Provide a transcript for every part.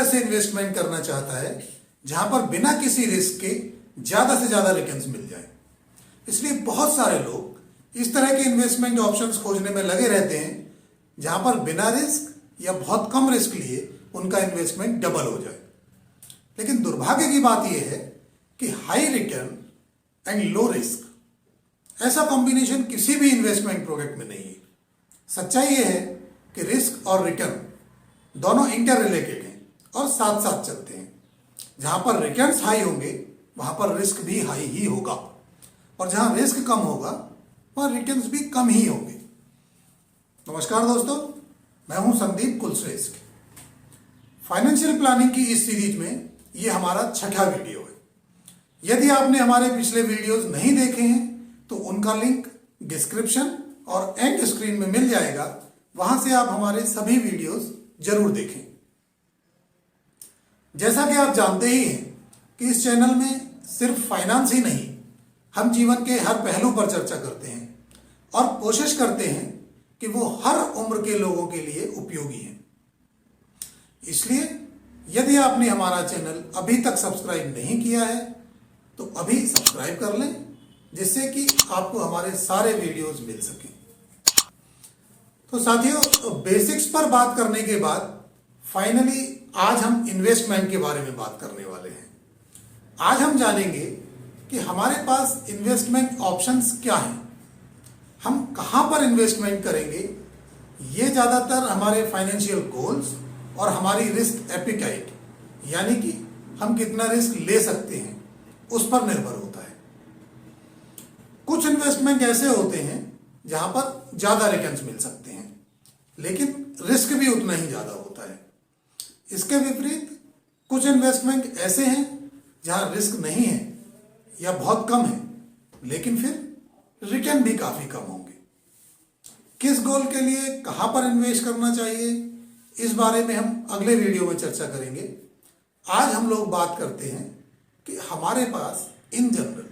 ऐसे इन्वेस्टमेंट करना चाहता है जहां पर बिना किसी रिस्क के ज्यादा से ज्यादा रिटर्न्स मिल जाए। इसलिए बहुत सारे लोग इस तरह के इन्वेस्टमेंट ऑप्शंस खोजने में लगे रहते हैं जहां पर बिना रिस्क या बहुत कम रिस्क लिए उनका इन्वेस्टमेंट डबल हो जाए। लेकिन दुर्भाग्य की बात यह है कि high return and low risk ऐसा कॉम्बिनेशन किसी भी इन्वेस्टमेंट प्रोडक्ट में नहीं है। सच्चाई यह है कि रिस्क और रिटर्न दोनों इंटर रिलेटेड हैं और साथ साथ चलते हैं। जहां पर रिटर्न्स हाई होंगे वहां पर रिस्क भी हाई ही होगा, और जहां रिस्क कम होगा वहां रिटर्न्स भी कम ही होंगे। नमस्कार दोस्तों, मैं हूं संदीप कुलश्रेष्ठ। फाइनेंशियल प्लानिंग की इस सीरीज में ये हमारा छठा वीडियो है। यदि आपने हमारे पिछले वीडियोस नहीं देखे हैं तो उनका लिंक डिस्क्रिप्शन और एंड स्क्रीन में मिल जाएगा, वहां से आप हमारे सभी वीडियोस जरूर देखें। जैसा कि आप जानते ही हैं कि इस चैनल में सिर्फ फाइनेंस ही नहीं, हम जीवन के हर पहलू पर चर्चा करते हैं और कोशिश करते हैं कि वो हर उम्र के लोगों के लिए उपयोगी हैं। इसलिए यदि आपने हमारा चैनल अभी तक सब्सक्राइब नहीं किया है तो अभी सब्सक्राइब कर लें, जिससे कि आपको हमारे सारे वीडियोस मिल सकें। तो साथियों, बेसिक्स पर बात करने के बाद फाइनली आज हम इन्वेस्टमेंट के बारे में बात करने वाले हैं। आज हम जानेंगे कि हमारे पास इन्वेस्टमेंट ऑप्शंस क्या हैं, हम कहां पर इन्वेस्टमेंट करेंगे। ये ज्यादातर हमारे फाइनेंशियल गोल्स और हमारी रिस्क एपिटाइट, यानी कि हम कितना रिस्क ले सकते हैं, उस पर निर्भर होता है। कुछ इन्वेस्टमेंट ऐसे होते हैं जहां पर ज्यादा रिटर्न्स मिल सकते हैं, लेकिन रिस्क भी उतना ही ज्यादा होता है। इसके विपरीत कुछ इन्वेस्टमेंट ऐसे हैं जहां रिस्क नहीं है या बहुत कम है, लेकिन फिर रिटर्न भी काफी कम होंगे। किस गोल के लिए कहां पर इन्वेस्ट करना चाहिए, इस बारे में हम अगले वीडियो में चर्चा करेंगे। आज हम लोग बात करते हैं कि हमारे पास इन जनरल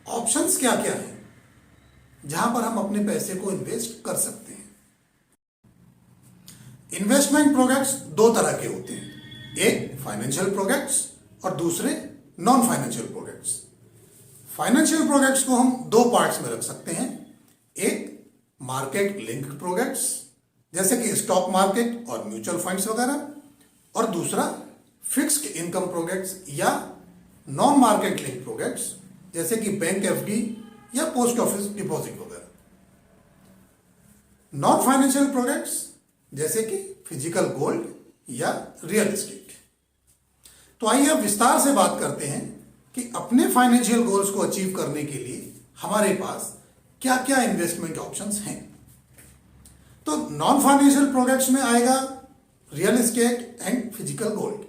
ऑप्शंस क्या क्या हैं जहां पर हम अपने पैसे को इन्वेस्ट कर सकते हैं। इन्वेस्टमेंट प्रोडक्ट्स दो तरह के होते हैं, एक फाइनेंशियल प्रोडक्ट्स और दूसरे non financial products. Financial products को हम दो पार्ट्स में रख सकते हैं, एक मार्केट लिंक्ड प्रोडक्ट्स जैसे कि स्टॉक मार्केट और म्यूचुअल फंड्स वगैरह, और दूसरा फिक्स्ड इनकम प्रोडक्ट्स या नॉन मार्केट लिंक्ड प्रोडक्ट्स जैसे कि बैंक एफडी या पोस्ट ऑफिस डिपॉजिट वगैरह। नॉन फाइनेंशियल प्रोडक्ट्स जैसे कि फिजिकल गोल्ड या रियल एस्टेट। तो आइए अब विस्तार से बात करते हैं कि अपने फाइनेंशियल गोल्स को अचीव करने के लिए हमारे पास क्या क्या इन्वेस्टमेंट ऑप्शंस हैं। तो नॉन फाइनेंशियल प्रोडक्ट्स में आएगा real estate and physical gold.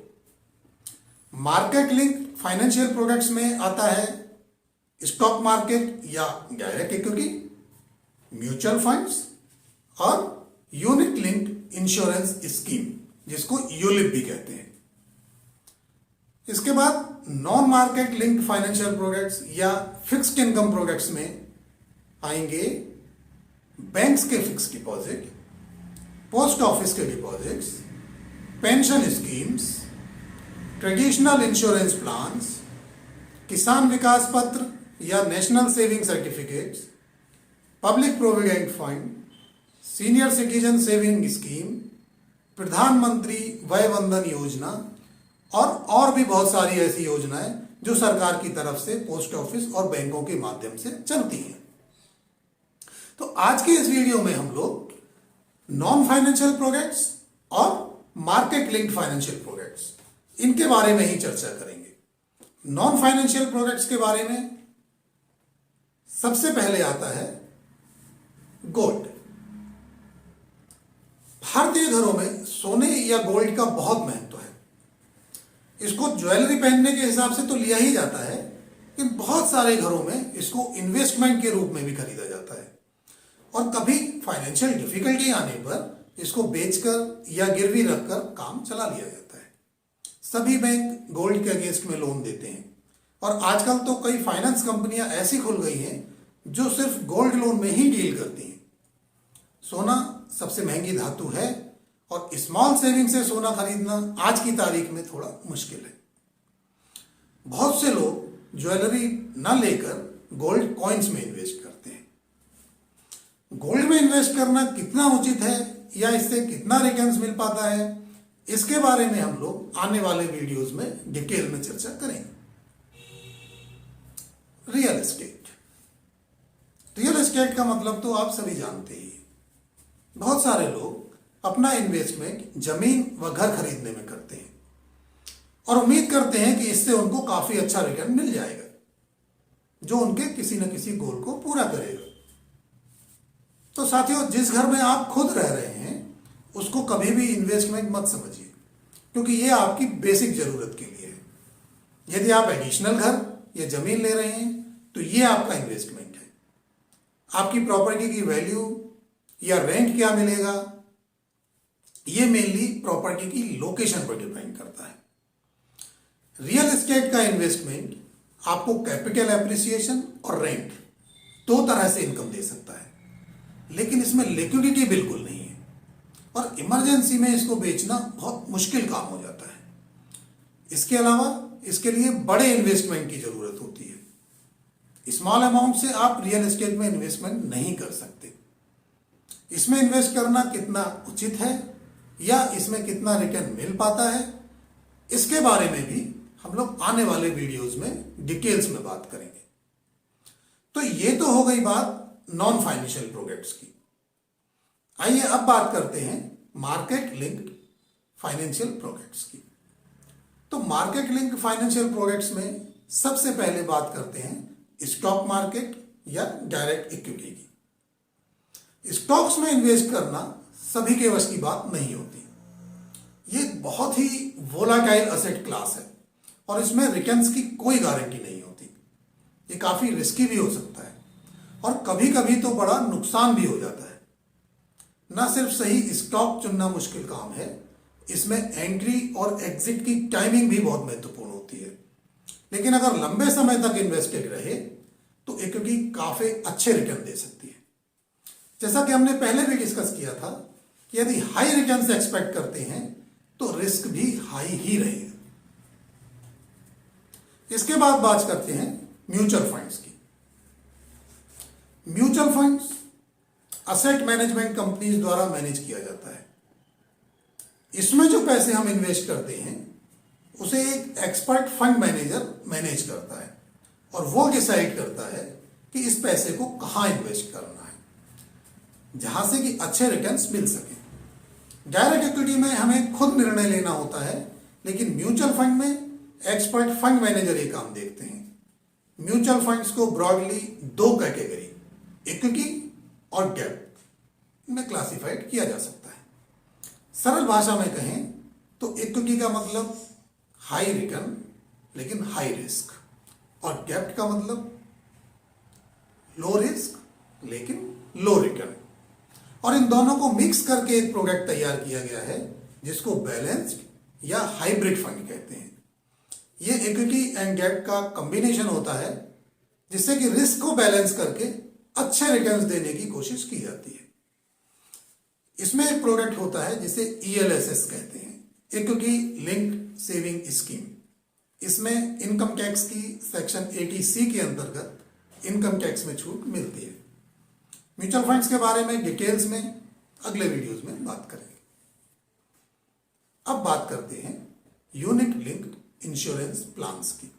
Market link financial products में आता है स्टॉक मार्केट या डायरेक्ट इक्विटी, म्यूचुअल फंड्स और यूनिट लिंक्ड इंश्योरेंस स्कीम, जिसको यूलिप भी कहते हैं। इसके बाद non market linked financial products या फिक्स्ड इनकम प्रोडक्ट्स में आएंगे बैंक्स के फिक्स डिपॉजिट, पोस्ट ऑफिस के deposits, pension schemes, traditional insurance plans, किसान विकास पत्र या national saving certificates, public provident fund, senior citizen saving scheme, प्रधानमंत्री वय वंदन योजना और भी बहुत सारी ऐसी योजनाएं जो सरकार की तरफ से पोस्ट ऑफिस और बैंकों के माध्यम से चलती हैं। तो आज के इस वीडियो में हम लोग नॉन फाइनेंशियल प्रोडक्ट्स और मार्केट लिंक्ड फाइनेंशियल प्रोडक्ट्स, इनके बारे में ही चर्चा करेंगे। नॉन फाइनेंशियल प्रोडक्ट्स के बारे में सबसे पहले आता है गोल्ड। भारतीय घरों में सोने या गोल्ड का बहुत महत्व है। इसको ज्वेलरी पहनने के हिसाब से तो लिया ही जाता है, कि बहुत सारे घरों में इसको इन्वेस्टमेंट के रूप में भी खरीदा जाता है, और कभी फाइनेंशियल डिफिकल्टी आने पर इसको बेचकर या गिरवी रखकर काम चला लिया जाता है। सभी बैंक गोल्ड के अगेंस्ट में लोन देते हैं, और आजकल तो कई फाइनेंस कंपनियां ऐसी खुल गई हैं जो सिर्फ गोल्ड लोन में ही डील करती हैं। सोना सबसे महंगी धातु है और स्मॉल सेविंग से सोना खरीदना आज की तारीख में थोड़ा मुश्किल है। बहुत से लोग ज्वेलरी न लेकर गोल्ड कॉइन्स में इन्वेस्ट करते हैं। गोल्ड में इन्वेस्ट करना कितना उचित है या इससे कितना रिटर्न्स मिल पाता है, इसके बारे में हम लोग आने वाले वीडियोस में डिटेल में चर्चा करेंगे। Real estate. रियल एस्टेट का मतलब तो आप सभी जानते ही। बहुत सारे लोग अपना इन्वेस्टमेंट जमीन व घर खरीदने में करते हैं और उम्मीद करते हैं कि इससे उनको काफी अच्छा रिटर्न मिल जाएगा जो उनके किसी न किसी गोल को पूरा करेगा। तो साथियों, जिस घर में आप खुद रह रहे हैं उसको कभी भी इन्वेस्टमेंट मत समझिए, क्योंकि ये आपकी बेसिक जरूरत के लिए है। यदि आप एडिशनल घर या जमीन ले रहे हैं तो ये आपका इन्वेस्टमेंट है। आपकी प्रॉपर्टी की वैल्यू या रेंट क्या मिलेगा, ये मेनली प्रॉपर्टी की लोकेशन पर डिपेंड करता है। रियल एस्टेट का इन्वेस्टमेंट आपको कैपिटल एप्रिसिएशन और रेंट दो तरह से इनकम दे सकता है, लेकिन इसमें लिक्विडिटी बिल्कुल नहीं है और इमरजेंसी में इसको बेचना बहुत मुश्किल काम हो जाता है। इसके अलावा इसके लिए बड़े इन्वेस्टमेंट की जरूरत होती है। स्मॉल अमाउंट से आप रियल एस्टेट में इन्वेस्टमेंट नहीं कर सकते। इसमें इन्वेस्ट करना कितना उचित है या इसमें कितना रिटर्न मिल पाता है, इसके बारे में भी हम लोग आने वाले वीडियोस में डिटेल्स में बात करेंगे। तो ये तो हो गई बात नॉन फाइनेंशियल प्रोडक्ट्स की। आइए अब बात करते हैं मार्केट लिंक्ड फाइनेंशियल प्रोडक्ट्स की। तो मार्केट लिंक्ड फाइनेंशियल प्रोडक्ट्स में सबसे पहले बात करते हैं स्टॉक मार्केट या डायरेक्ट इक्विटी की। स्टॉक्स में इन्वेस्ट करना सभी के वश की बात नहीं होती। ये बहुत ही वोलाटाइल असेट क्लास है और इसमें रिटर्न्स की कोई गारंटी नहीं होती। ये काफी रिस्की भी हो सकता है और कभी कभी तो बड़ा नुकसान भी हो जाता है। ना सिर्फ सही स्टॉक चुनना मुश्किल काम है, इसमें एंट्री और एग्जिट की टाइमिंग भी बहुत महत्वपूर्ण होती है। लेकिन अगर लंबे समय तक इन्वेस्टेड रहे तो इक्विटी काफी अच्छे रिटर्न दे सकती है। जैसा कि हमने पहले भी डिस्कस किया था कि यदि हाई रिटर्न्स एक्सपेक्ट करते हैं तो रिस्क भी हाई ही रहेगा। इसके बाद बात करते हैं म्यूचुअल फंड्स की। Mutual funds asset management companies द्वारा मैनेज किया जाता है। इसमें जो पैसे हम इन्वेस्ट करते हैं उसे एक एक्सपर्ट फंड मैनेजर मैनेज करता है और वो डिसाइड करता है कि इस पैसे को कहां इन्वेस्ट करना है, जहां से कि अच्छे रिटर्न्स मिल सके। डायरेक्ट इक्विटी में हमें खुद निर्णय लेना होता है, लेकिन म्यूचुअल फंड में एक्सपर्ट फंड मैनेजर ये काम देखते हैं। म्यूचुअल फंड्स को ब्रॉडली दो कैटेगरी, इक्विटी और डेब्ट, में क्लासिफाइड किया जा सकता है। सरल भाषा में कहें तो इक्विटी का मतलब हाई रिटर्न लेकिन हाई रिस्क, और डेब्ट का मतलब लो रिस्क लेकिन लो रिटर्न। और इन दोनों को मिक्स करके एक प्रोडक्ट तैयार किया गया है जिसको बैलेंस्ड या हाइब्रिड फंड कहते हैं। ये इक्विटी एंड डेब्ट का कॉम्बिनेशन होता है जिससे कि रिस्क को बैलेंस करके अच्छे रिटर्न्स देने की कोशिश की जाती है। इसमें एक प्रोडक्ट होता है जिसे ELSS कहते हैं, इक्विटी लिंक्ड सेविंग स्कीम। इसमें इनकम टैक्स की सेक्शन 80C के अंतर्गत इनकम टैक्स में छूट मिलती है। म्यूचुअल फंड्स के बारे में डिटेल्स में अगले वीडियोस में बात करेंगे। अब बात करते हैं यूनिट लिंक्ड इंश्योरेंस प्लान्स की।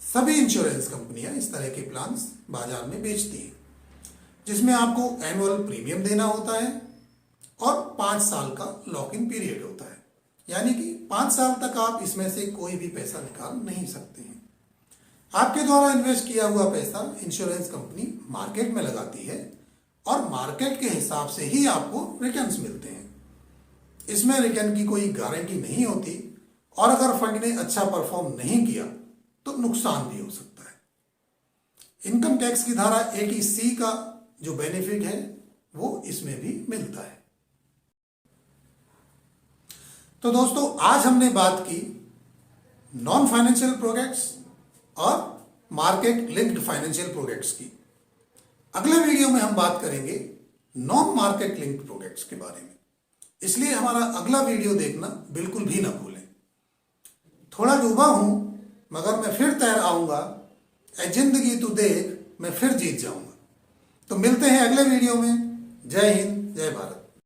सभी इंश्योरेंस कंपनियां इस तरह के प्लान्स बाजार में बेचती हैं, जिसमें आपको एनुअल प्रीमियम देना होता है और 5 साल का लॉक इन पीरियड होता है। यानी कि 5 साल तक आप इसमें से कोई भी पैसा निकाल नहीं सकते हैं। आपके द्वारा इन्वेस्ट किया हुआ पैसा इंश्योरेंस कंपनी मार्केट में लगाती है और मार्केट के हिसाब से ही आपको रिटर्न्स मिलते हैं। इसमें रिटर्न की कोई गारंटी नहीं होती और अगर फंड ने अच्छा परफॉर्म नहीं किया तो नुकसान भी हो सकता है। इनकम टैक्स की धारा 80C का जो बेनिफिट है वो इसमें भी मिलता है। तो दोस्तों, आज हमने बात की नॉन फाइनेंशियल प्रोडक्ट्स और मार्केट लिंक्ड फाइनेंशियल प्रोडक्ट्स की। अगले वीडियो में हम बात करेंगे नॉन मार्केट लिंक्ड प्रोडक्ट्स के बारे में। इसलिए हमारा अगला वीडियो देखना बिल्कुल भी ना भूलें। थोड़ा डूबा हूं मगर मैं फिर तैर आऊंगा, ऐ जिंदगी तू देख मैं फिर जीत जाऊंगा। तो मिलते हैं अगले वीडियो में। जय हिंद, जय भारत।